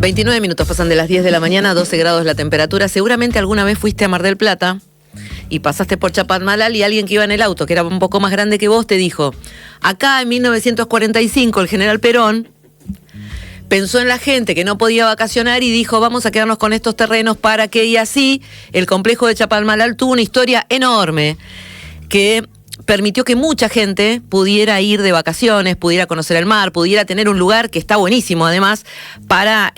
29 minutos pasan de las 10 de la mañana, 12 grados la temperatura. Seguramente alguna vez fuiste a Mar del Plata y pasaste por Chapadmalal y alguien que iba en el auto, que era un poco más grande que vos, te dijo: acá en 1945 el general Perón pensó en la gente que no podía vacacionar y dijo: vamos a quedarnos con estos terrenos para que, y así el complejo de Chapadmalal tuvo una historia enorme que permitió que mucha gente pudiera ir de vacaciones, pudiera conocer el mar, pudiera tener un lugar que está buenísimo además para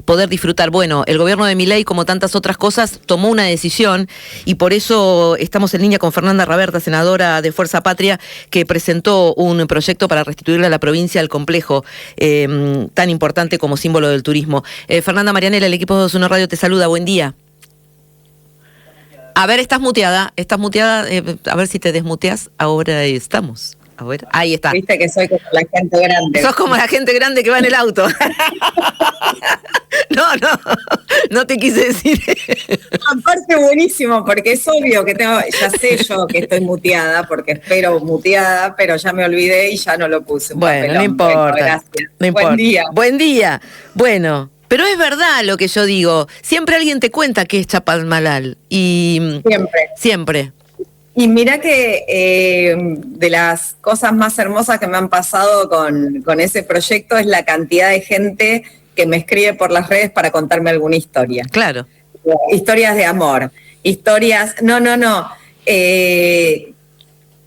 poder disfrutar. Bueno, el gobierno de Milei, como tantas otras cosas, tomó una decisión y por eso estamos en línea con Fernanda Raberta, senadora de Fuerza Patria, que presentó un proyecto para restituirle a la provincia el complejo tan importante como símbolo del turismo. Fernanda Marianela, el equipo de 21 Radio te saluda, buen día. A ver, estás muteada, a ver si te desmuteas, ahora estamos. A ver, ahí está. Viste que soy como la gente grande. Sos como la gente grande que va en el auto. No te quise decir. Aparte buenísimo, porque es obvio que ya sé yo que estoy muteada, porque espero muteada, pero ya me olvidé y ya no lo puse. Bueno, no importa. Bueno, gracias. No importa. Buen día. Buen día. Bueno, pero es verdad lo que yo digo. Siempre alguien te cuenta que es Chapadmalal. Y Siempre. Y mira que de las cosas más hermosas que me han pasado con ese proyecto es la cantidad de gente que me escribe por las redes para contarme alguna historia. Claro. Historias de amor, historias...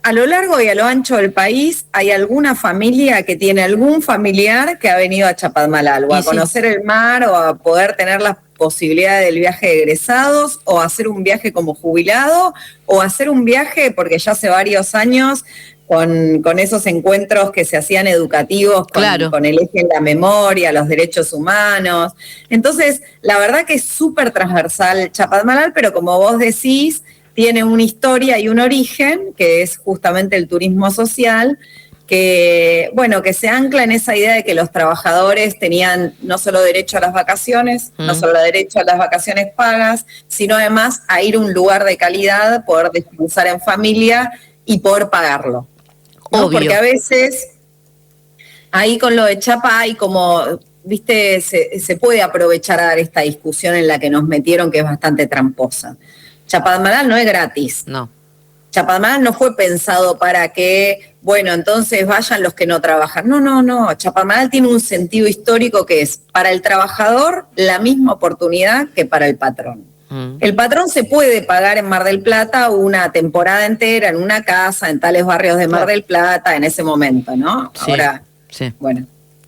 a lo largo y a lo ancho del país hay alguna familia que tiene algún familiar que ha venido a Chapadmalal o a conocer el mar o a poder tener las posibilidades del viaje de egresados o hacer un viaje como jubilado o hacer un viaje porque ya hace varios años con esos encuentros que se hacían educativos con el eje en la memoria, los derechos humanos. Entonces, la verdad que es súper transversal Chapadmalal, pero como vos decís, tiene una historia y un origen, que es justamente el turismo social, que se ancla en esa idea de que los trabajadores tenían no solo derecho a las vacaciones, no solo derecho a las vacaciones pagas, sino además a ir a un lugar de calidad, poder descansar en familia y poder pagarlo. ¿No? Porque a veces, ahí con lo de Chapa hay como, viste, se puede aprovechar a dar esta discusión en la que nos metieron, que es bastante tramposa. Chapadmalal no es gratis. No. Chapadmalal no fue pensado para que, entonces vayan los que no trabajan. No. Chapadmalal tiene un sentido histórico que es para el trabajador la misma oportunidad que para el patrón. El patrón se puede pagar en Mar del Plata una temporada entera en una casa, en tales barrios de Mar del Plata, en ese momento, ¿no? Sí, ahora, sí.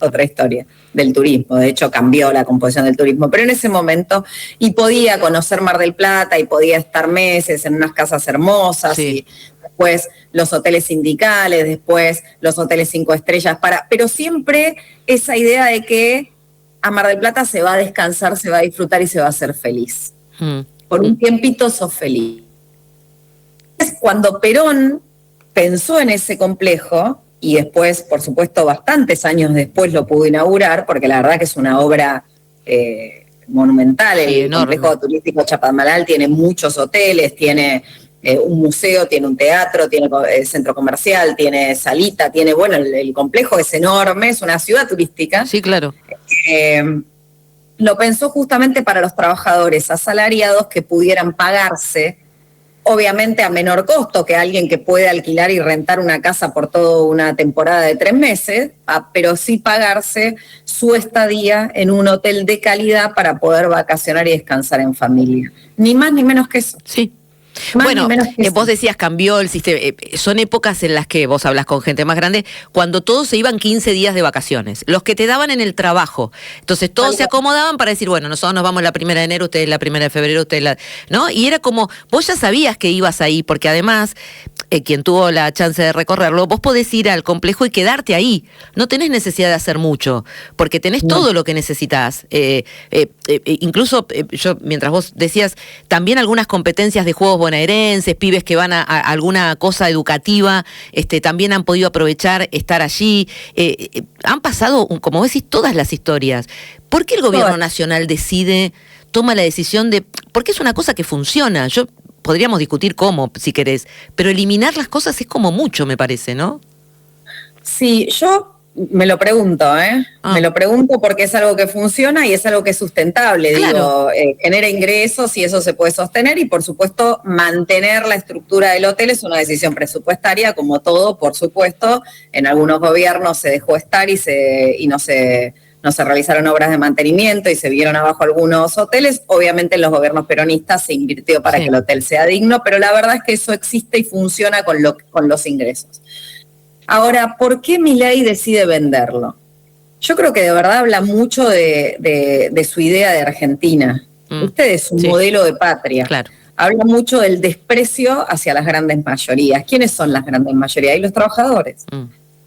Otra historia del turismo, de hecho cambió la composición del turismo, pero en ese momento, y podía conocer Mar del Plata, y podía estar meses en unas casas hermosas, y después los hoteles sindicales, después los hoteles 5 estrellas, pero siempre esa idea de que a Mar del Plata se va a descansar, se va a disfrutar y se va a ser feliz. Por un tiempito sos feliz. Cuando Perón pensó en ese complejo, y después, por supuesto, bastantes años después lo pudo inaugurar, porque la verdad que es una obra monumental. El complejo turístico Chapadmalal tiene muchos hoteles, tiene un museo, tiene un teatro, tiene centro comercial, tiene salita, el complejo es enorme, es una ciudad turística. Sí, claro. Lo pensó justamente para los trabajadores asalariados que pudieran pagarse, obviamente a menor costo que alguien que puede alquilar y rentar una casa por toda una temporada de 3 meses, pero sí pagarse su estadía en un hotel de calidad para poder vacacionar y descansar en familia. Ni más ni menos que eso. Sí. Vos decías cambió el sistema. Son épocas en las que vos hablas con gente más grande, cuando todos se iban 15 días de vacaciones, los que te daban en el trabajo. Entonces todos se acomodaban para decir, nosotros nos vamos la 1 de enero, ustedes la 1 de febrero, ustedes ¿no? Y era como, vos ya sabías que ibas ahí, porque además, quien tuvo la chance de recorrerlo, vos podés ir al complejo y quedarte ahí. No tenés necesidad de hacer mucho, porque tenés todo lo que necesitas. Incluso, yo, mientras vos decías, también algunas competencias de juegos bonaerenses, pibes que van a alguna cosa educativa, también han podido aprovechar estar allí. Han pasado, como vos decís, todas las historias. ¿Por qué el gobierno nacional toma la decisión porque es una cosa que funciona? Podríamos discutir cómo, si querés, pero eliminar las cosas es como mucho, me parece, ¿no? Sí, yo Me lo pregunto, ¿eh? Me lo pregunto porque es algo que funciona y es algo que es sustentable. Claro. Digo, genera ingresos y eso se puede sostener y, por supuesto, mantener la estructura del hotel es una decisión presupuestaria, como todo, por supuesto. En algunos gobiernos se dejó estar y no se realizaron obras de mantenimiento y se vieron abajo algunos hoteles. Obviamente en los gobiernos peronistas se invirtió para que el hotel sea digno, pero la verdad es que eso existe y funciona con los ingresos. Ahora, ¿por qué Milei decide venderlo? Yo creo que de verdad habla mucho de su idea de Argentina. Usted es un modelo de patria. Claro. Habla mucho del desprecio hacia las grandes mayorías. ¿Quiénes son las grandes mayorías? Y los trabajadores.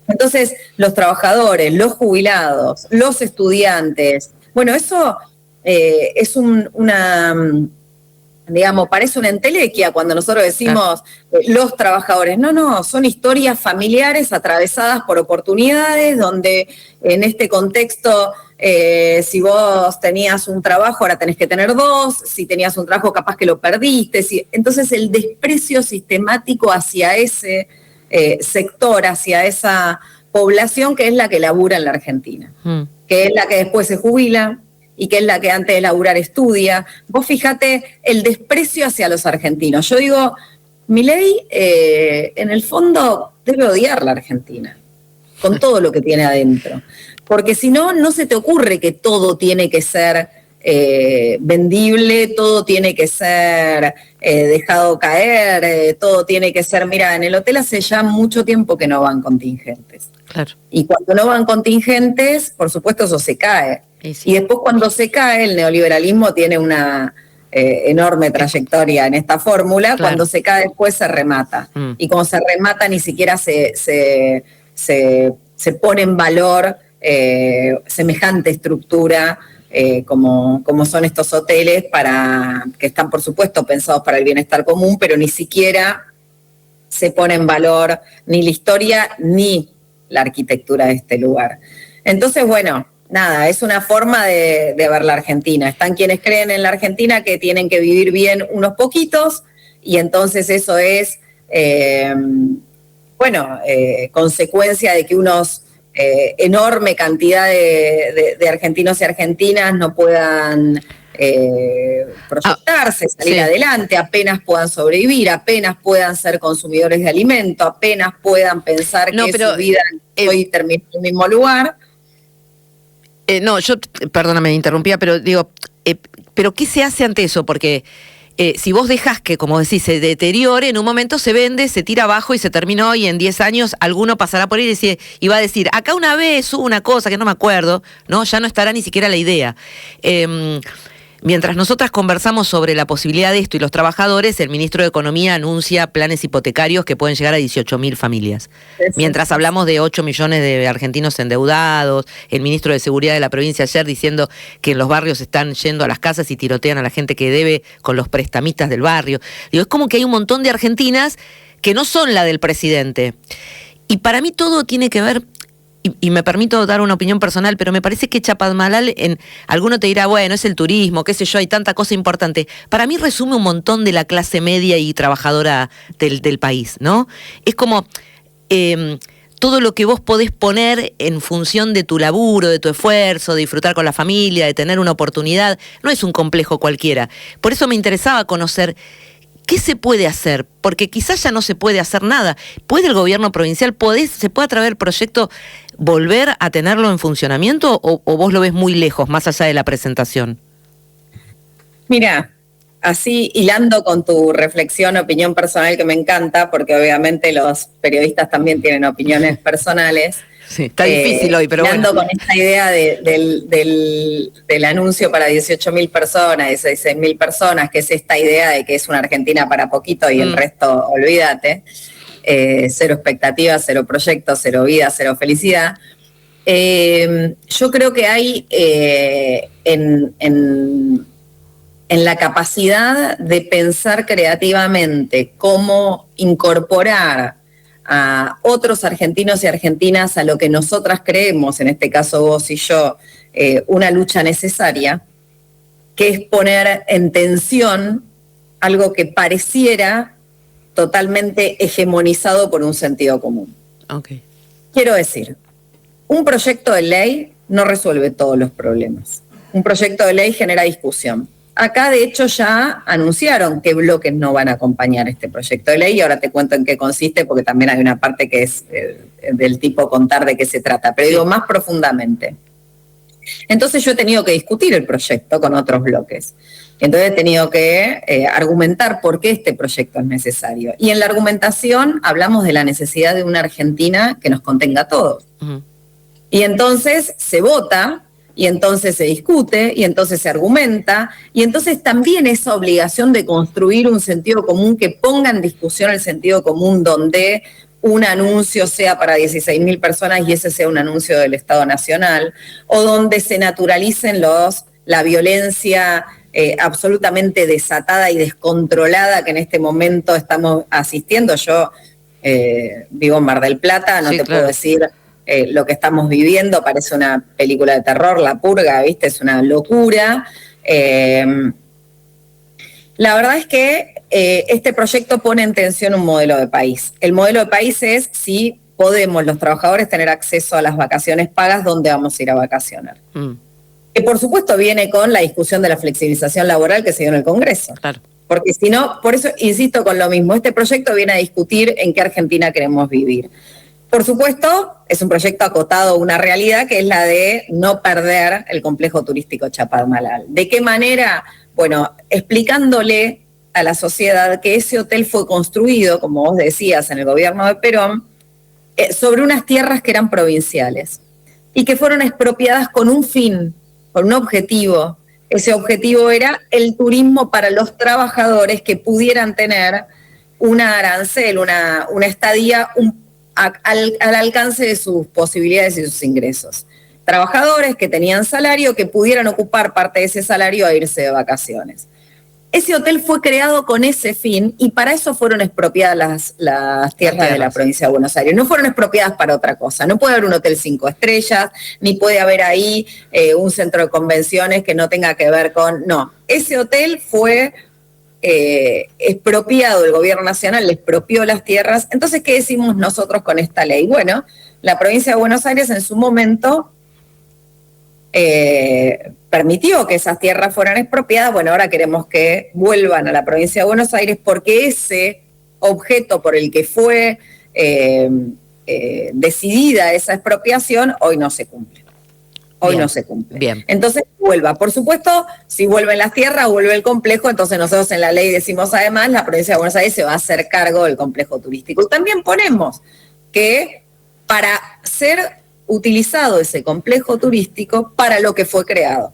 Entonces, los trabajadores, los jubilados, los estudiantes, bueno, eso es digamos, parece una entelequia cuando nosotros decimos los trabajadores. No, son historias familiares atravesadas por oportunidades, donde en este contexto, si vos tenías un trabajo, ahora tenés que tener dos, si tenías un trabajo capaz que lo perdiste. Entonces el desprecio sistemático hacia ese sector, hacia esa población que es la que labura en la Argentina, que es la que después se jubila, y que es la que antes de laburar estudia. Vos fíjate el desprecio hacia los argentinos. Yo digo, Milei en el fondo debe odiar la Argentina, con todo lo que tiene adentro. Porque si no, no se te ocurre que todo tiene que ser vendible, todo tiene que ser dejado caer, todo tiene que ser... Mira, en el hotel hace ya mucho tiempo que no van contingentes. Claro. Y cuando no van contingentes, por supuesto eso se cae. Sí. Y después cuando se cae, el neoliberalismo tiene una enorme trayectoria en esta fórmula. Claro. Cuando se cae después se remata. Y cuando se remata ni siquiera se pone en valor semejante estructura como son estos hoteles, que están por supuesto pensados para el bienestar común, pero ni siquiera se pone en valor ni la historia ni la arquitectura de este lugar. Entonces, bueno, nada, es una forma de ver la Argentina. Están quienes creen en la Argentina que tienen que vivir bien unos poquitos, y entonces eso es, consecuencia de que unos enorme cantidad de argentinos y argentinas no puedan proyectarse, salir adelante, apenas puedan sobrevivir, apenas puedan ser consumidores de alimento, apenas puedan pensar que su vida hoy termina en el mismo lugar. Perdóname, me interrumpía, pero digo, ¿pero qué se hace ante eso? Porque si vos dejas que, como decís, se deteriore, en un momento se vende, se tira abajo y se terminó, y en 10 años alguno pasará por ahí y va a decir, acá una vez hubo una cosa que no me acuerdo, ¿no? Ya no estará ni siquiera la idea. Mientras nosotras conversamos sobre la posibilidad de esto y los trabajadores, el ministro de Economía anuncia planes hipotecarios que pueden llegar a 18.000 familias. Mientras hablamos de 8 millones de argentinos endeudados, el ministro de Seguridad de la provincia ayer diciendo que en los barrios están yendo a las casas y tirotean a la gente que debe con los prestamistas del barrio. Digo, es como que hay un montón de argentinas que no son la del presidente. Y para mí todo tiene que ver... Y me permito dar una opinión personal, pero me parece que Chapadmalal, alguno te dirá, bueno, es el turismo, qué sé yo, hay tanta cosa importante. Para mí resume un montón de la clase media y trabajadora del país, ¿no? Es como todo lo que vos podés poner en función de tu laburo, de tu esfuerzo, de disfrutar con la familia, de tener una oportunidad. No es un complejo cualquiera. Por eso me interesaba conocer ¿qué se puede hacer? Porque quizás ya no se puede hacer nada. ¿Puede el gobierno provincial, se puede a través del proyecto volver a tenerlo en funcionamiento o vos lo ves muy lejos, más allá de la presentación? Mira, así hilando con tu reflexión, opinión personal que me encanta, porque obviamente los periodistas también tienen opiniones personales. Sí, está difícil hoy, pero hilando bueno. con esta idea del anuncio para 18.000 personas, 16.000 personas, que es esta idea de que es una Argentina para poquito y el resto, olvídate. Cero expectativas, cero proyectos, cero vida, cero felicidad. Yo creo que hay en la capacidad de pensar creativamente cómo incorporar a otros argentinos y argentinas a lo que nosotras creemos, en este caso vos y yo, una lucha necesaria, que es poner en tensión algo que pareciera totalmente hegemonizado por un sentido común. Okay. Quiero decir, un proyecto de ley no resuelve todos los problemas. Un proyecto de ley genera discusión. Acá, de hecho, ya anunciaron qué bloques no van a acompañar este proyecto de ley y ahora te cuento en qué consiste porque también hay una parte que es del tipo contar de qué se trata, pero digo más profundamente. Entonces yo he tenido que discutir el proyecto con otros bloques. Entonces he tenido que argumentar por qué este proyecto es necesario. Y en la argumentación hablamos de la necesidad de una Argentina que nos contenga a todos. Uh-huh. Y entonces se vota, y entonces se discute, y entonces se argumenta, y entonces también esa obligación de construir un sentido común que ponga en discusión el sentido común donde un anuncio sea para 16.000 personas y ese sea un anuncio del Estado Nacional, o donde se naturalicen la violencia absolutamente desatada y descontrolada que en este momento estamos asistiendo. Yo vivo en Mar del Plata, no sí, te claro. puedo decir lo que estamos viviendo, parece una película de terror, La Purga, ¿viste? Es una locura. La verdad es que este proyecto pone en tensión un modelo de país. El modelo de país es si podemos los trabajadores tener acceso a las vacaciones pagas, ¿dónde vamos a ir a vacacionar? Que por supuesto viene con la discusión de la flexibilización laboral que se dio en el Congreso. Claro. Porque si no, por eso insisto con lo mismo, este proyecto viene a discutir en qué Argentina queremos vivir. Por supuesto, es un proyecto acotado a una realidad que es la de no perder el complejo turístico Chapadmalal. ¿De qué manera? Bueno, explicándole a la sociedad que ese hotel fue construido, como vos decías, en el gobierno de Perón, sobre unas tierras que eran provinciales y que fueron expropiadas con un fin, con un objetivo. Ese objetivo era el turismo para los trabajadores que pudieran tener una arancel, una estadía al alcance de sus posibilidades y sus ingresos. Trabajadores que tenían salario, que pudieran ocupar parte de ese salario a irse de vacaciones. Ese hotel fue creado con ese fin y para eso fueron expropiadas las tierras de la provincia de Buenos Aires. No fueron expropiadas para otra cosa. No puede haber un hotel 5 estrellas, ni puede haber ahí un centro de convenciones que no tenga que ver con... No, ese hotel fue expropiado, el gobierno nacional le expropió las tierras. Entonces, ¿qué decimos nosotros con esta ley? Bueno, la provincia de Buenos Aires en su momento permitió que esas tierras fueran expropiadas. Bueno, ahora queremos que vuelvan a la provincia de Buenos Aires porque ese objeto por el que fue decidida esa expropiación hoy no se cumple. Hoy bien, no se cumple. Bien. Entonces vuelva. Por supuesto, si vuelven las tierras, vuelve el complejo, entonces nosotros en la ley decimos además, la provincia de Buenos Aires se va a hacer cargo del complejo turístico. Y también ponemos que para ser utilizado ese complejo turístico para lo que fue creado.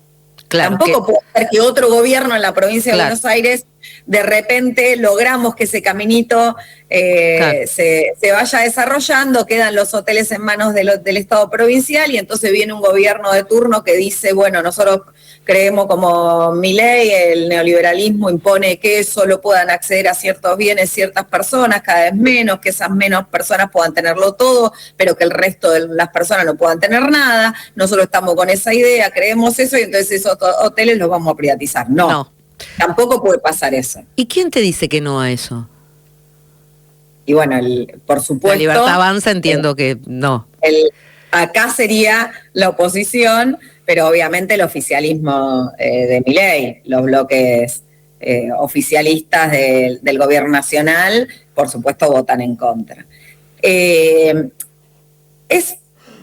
Claro, tampoco puede ser que otro gobierno en la provincia de Buenos Aires de repente logramos que ese caminito se vaya desarrollando, quedan los hoteles en manos del Estado provincial y entonces viene un gobierno de turno que dice, bueno, nosotros creemos como Milei, el neoliberalismo impone que solo puedan acceder a ciertos bienes ciertas personas, cada vez menos, que esas menos personas puedan tenerlo todo, pero que el resto de las personas no puedan tener nada. Nosotros estamos con esa idea, creemos eso y entonces esos hoteles los vamos a privatizar. No. Tampoco puede pasar eso. ¿Y quién te dice que no a eso? Y bueno, por supuesto... La Libertad Avanza entiendo que no. Acá sería la oposición, pero obviamente el oficialismo de Milei, los bloques oficialistas del gobierno nacional, por supuesto votan en contra.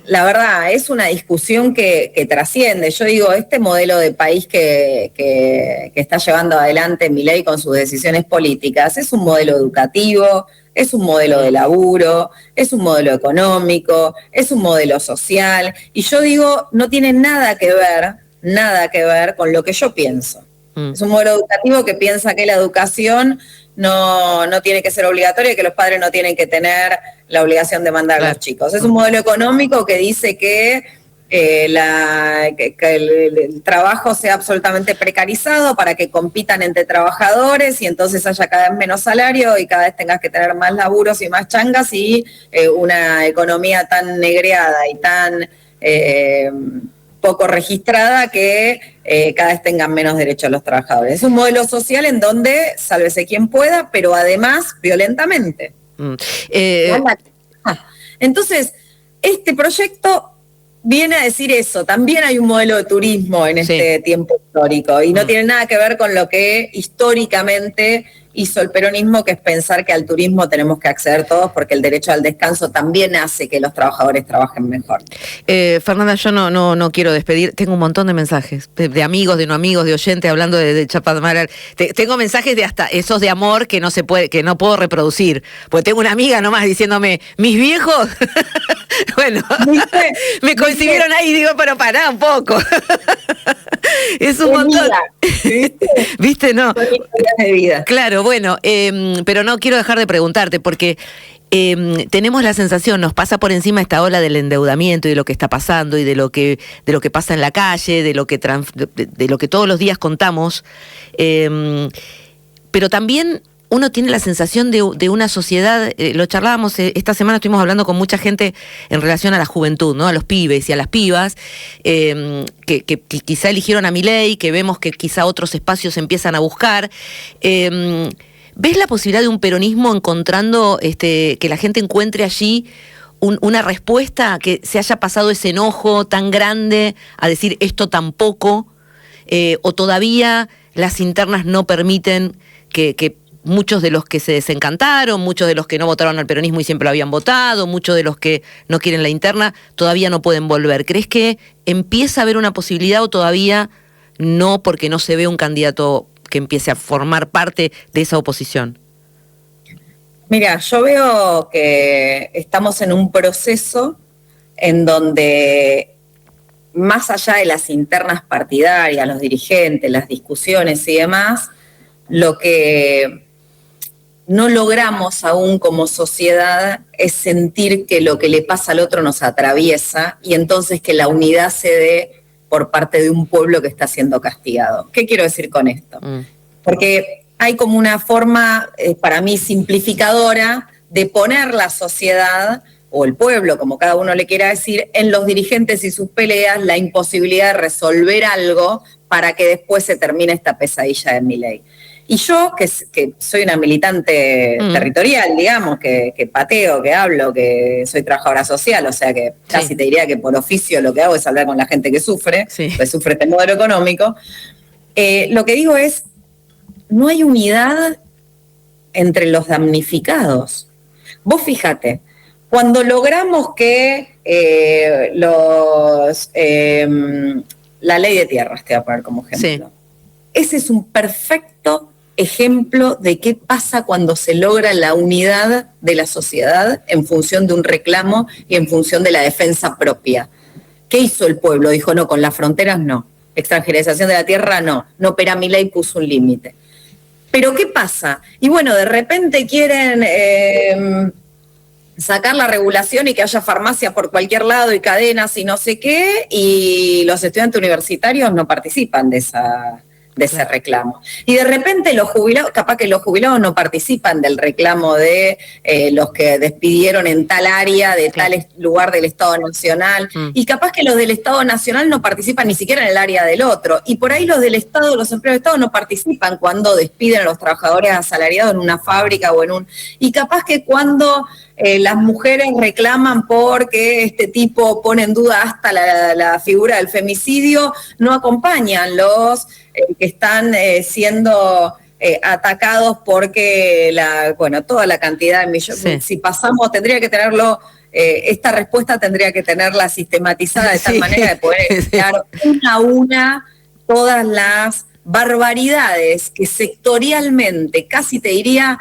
La verdad, es una discusión que trasciende. Yo digo, este modelo de país que está llevando adelante Milei con sus decisiones políticas es un modelo educativo, es un modelo de laburo, es un modelo económico, es un modelo social. Y yo digo, no tiene nada que ver con lo que yo pienso. Es un modelo educativo que piensa que la educación no tiene que ser obligatoria y que los padres no tienen que tener la obligación de mandar a los chicos. Es un modelo económico que dice que el trabajo sea absolutamente precarizado para que compitan entre trabajadores y entonces haya cada vez menos salario y cada vez tengas que tener más laburos y más changas y una economía tan negreada y tan poco registrada que cada vez tengan menos derechos los trabajadores. Es un modelo social en donde sálvese quien pueda, pero además violentamente. Entonces, este proyecto viene a decir eso. También hay un modelo de turismo en este tiempo histórico y no tiene nada que ver con lo que históricamente hizo el peronismo, que es pensar que al turismo tenemos que acceder todos porque el derecho al descanso también hace que los trabajadores trabajen mejor. Fernanda, yo no quiero despedir. Tengo un montón de mensajes de amigos, de no amigos, de oyentes hablando de Chapadmalal. Tengo mensajes de hasta esos de amor que no se puede, que no puedo reproducir. Porque tengo una amiga nomás diciéndome, mis viejos, bueno, me coincidieron ahí y digo, pero pará un poco. Es un montón. ¿Viste? No. De vida. Claro, bueno, pero no quiero dejar de preguntarte porque tenemos la sensación, nos pasa por encima esta ola del endeudamiento y de lo que está pasando y de lo que pasa en la calle, de lo que todos los días contamos, pero también uno tiene la sensación de una sociedad, lo charlábamos esta semana, estuvimos hablando con mucha gente en relación a la juventud, ¿no? A los pibes y a las pibas, que quizá eligieron a Milei, que vemos que quizá otros espacios empiezan a buscar. ¿Ves la posibilidad de un peronismo encontrando, que la gente encuentre allí una respuesta, que se haya pasado ese enojo tan grande a decir esto tampoco, o todavía las internas no permiten que muchos de los que se desencantaron, muchos de los que no votaron al peronismo y siempre lo habían votado, muchos de los que no quieren la interna, todavía no pueden volver? ¿Crees que empieza a haber una posibilidad o todavía no, porque no se ve un candidato que empiece a formar parte de esa oposición? Mira, yo veo que estamos en un proceso en donde, más allá de las internas partidarias, los dirigentes, las discusiones y demás, lo que no logramos aún como sociedad es sentir que lo que le pasa al otro nos atraviesa y entonces que la unidad se dé por parte de un pueblo que está siendo castigado. ¿Qué quiero decir con esto? Porque hay como una forma, para mí, simplificadora de poner la sociedad o el pueblo, como cada uno le quiera decir, en los dirigentes y sus peleas, la imposibilidad de resolver algo para que después se termine esta pesadilla de Milei. Y yo, que soy una militante territorial, digamos, que pateo, que hablo, que soy trabajadora social, o sea que casi te diría que por oficio lo que hago es hablar con la gente que sufre, que sufre este modelo económico. Lo que digo es, no hay unidad entre los damnificados. Vos fíjate, cuando logramos que la ley de tierras, te voy a poner como ejemplo, ese es un perfecto ejemplo de qué pasa cuando se logra la unidad de la sociedad en función de un reclamo y en función de la defensa propia. ¿Qué hizo el pueblo? Dijo, no, con las fronteras no. Extranjerización de la tierra no. No, pero Milei puso un límite. ¿Pero qué pasa? Y bueno, de repente quieren sacar la regulación y que haya farmacias por cualquier lado y cadenas y no sé qué, y los estudiantes universitarios no participan de ese reclamo. Y de repente los jubilados, capaz que los jubilados no participan del reclamo de los que despidieron en tal área, de tal lugar del Estado Nacional, y capaz que los del Estado Nacional no participan ni siquiera en el área del otro, y por ahí los del Estado, los empleados del Estado no participan cuando despiden a los trabajadores asalariados en una fábrica o y capaz que cuando las mujeres reclaman porque este tipo pone en duda hasta la figura del femicidio, no acompañan los que están siendo atacados porque toda la cantidad de millones. Si pasamos, tendría que tenerlo, esta respuesta tendría que tenerla sistematizada de tal manera de poder explicar una a una todas las barbaridades que sectorialmente, casi te diría,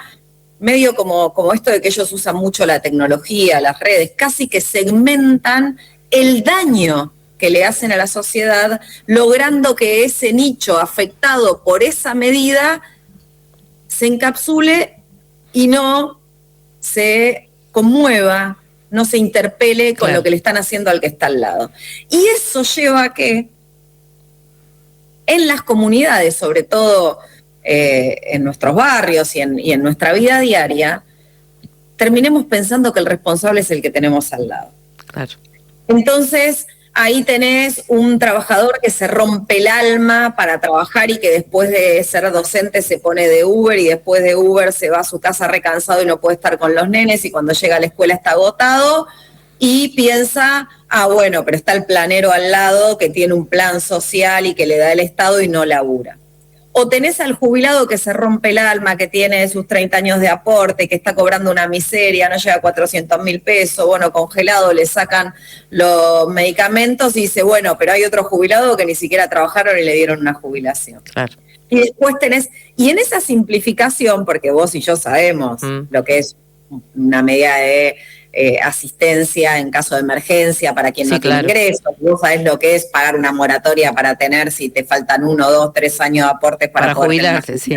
medio como esto de que ellos usan mucho la tecnología, las redes, casi que segmentan el daño que le hacen a la sociedad, logrando que ese nicho afectado por esa medida se encapsule y no se conmueva, no se interpele con lo que le están haciendo al que está al lado. Y eso lleva a que en las comunidades, sobre todo en nuestros barrios y en nuestra vida diaria, terminemos pensando que el responsable es el que tenemos al lado. Claro. Entonces, ahí tenés un trabajador que se rompe el alma para trabajar y que después de ser docente se pone de Uber y después de Uber se va a su casa recansado y no puede estar con los nenes y cuando llega a la escuela está agotado y piensa, Ah, bueno, pero está el planero al lado que tiene un plan social y que le da el Estado y no labura. O tenés al jubilado que se rompe el alma, que tiene sus 30 años de aporte, que está cobrando una miseria, no llega a 400.000 pesos, bueno, congelado, le sacan los medicamentos y dice, bueno, pero hay otro jubilado que ni siquiera trabajaron y le dieron una jubilación. Claro. Y después y en esa simplificación, porque vos y yo sabemos lo que es una medida de asistencia en caso de emergencia para quien no tiene ingresos, vos sabés lo que es pagar una moratoria para tener, si te faltan 1, 2, 3 años de aportes para poder jubilarse, sí.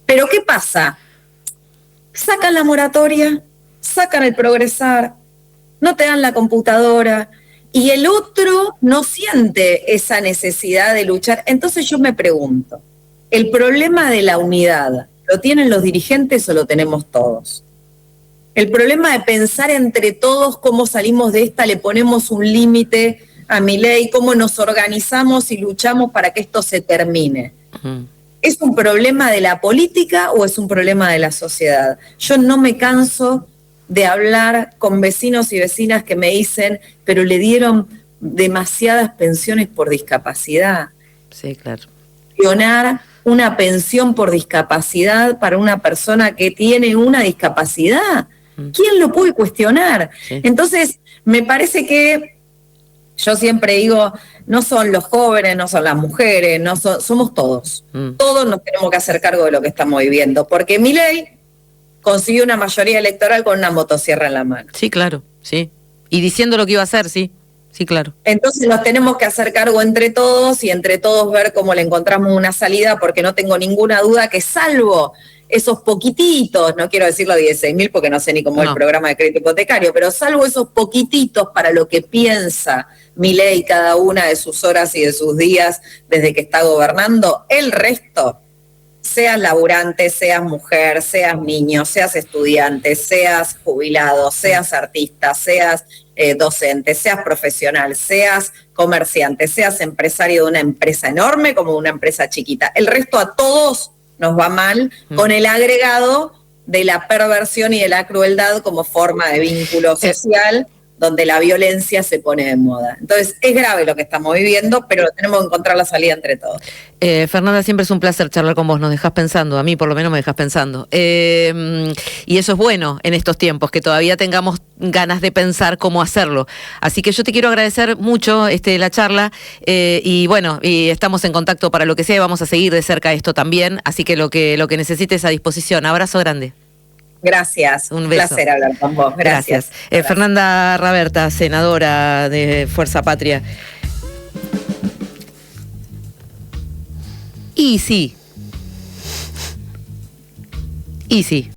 Pero ¿qué pasa? Sacan la moratoria, sacan el progresar, no te dan la computadora, y el otro no siente esa necesidad de luchar. Entonces yo me pregunto, ¿el problema de la unidad lo tienen los dirigentes o lo tenemos todos? El problema de pensar entre todos cómo salimos de esta, le ponemos un límite a Milei, cómo nos organizamos y luchamos para que esto se termine. ¿Es un problema de la política o es un problema de la sociedad? Yo no me canso de hablar con vecinos y vecinas que me dicen, pero le dieron demasiadas pensiones por discapacidad. Sí, claro. Gestionar una pensión por discapacidad para una persona que tiene una discapacidad. ¿Quién lo puede cuestionar? Sí. Entonces, me parece que yo siempre digo, no son los jóvenes, no son las mujeres, somos todos. Todos nos tenemos que hacer cargo de lo que estamos viviendo, porque Milei consiguió una mayoría electoral con una motosierra en la mano. Sí, claro, sí. Y diciendo lo que iba a hacer, sí. Sí, claro. Entonces nos tenemos que hacer cargo entre todos y entre todos ver cómo le encontramos una salida, porque no tengo ninguna duda que salvo esos poquititos, no quiero decirlo 16.000 porque no sé ni cómo es el programa de crédito hipotecario, pero salvo esos poquititos para lo que piensa Milei cada una de sus horas y de sus días desde que está gobernando, el resto, seas laburante, seas mujer, seas niño, seas estudiante, seas jubilado, seas artista, seas docente, seas profesional, seas comerciante, seas empresario de una empresa enorme como de una empresa chiquita, el resto a todos nos va mal, con el agregado de la perversión y de la crueldad como forma de vínculo social, donde la violencia se pone de moda. Entonces, es grave lo que estamos viviendo, pero tenemos que encontrar la salida entre todos. Fernanda, siempre es un placer charlar con vos, nos dejás pensando, a mí por lo menos me dejás pensando. Y eso es bueno en estos tiempos, que todavía tengamos ganas de pensar cómo hacerlo. Así que yo te quiero agradecer mucho la charla, y bueno, y estamos en contacto para lo que sea, vamos a seguir de cerca esto también, así que lo que necesites a disposición. Abrazo grande. Gracias, un placer hablar con vos. Gracias. Fernanda Raberta, senadora de Fuerza Patria. Y sí.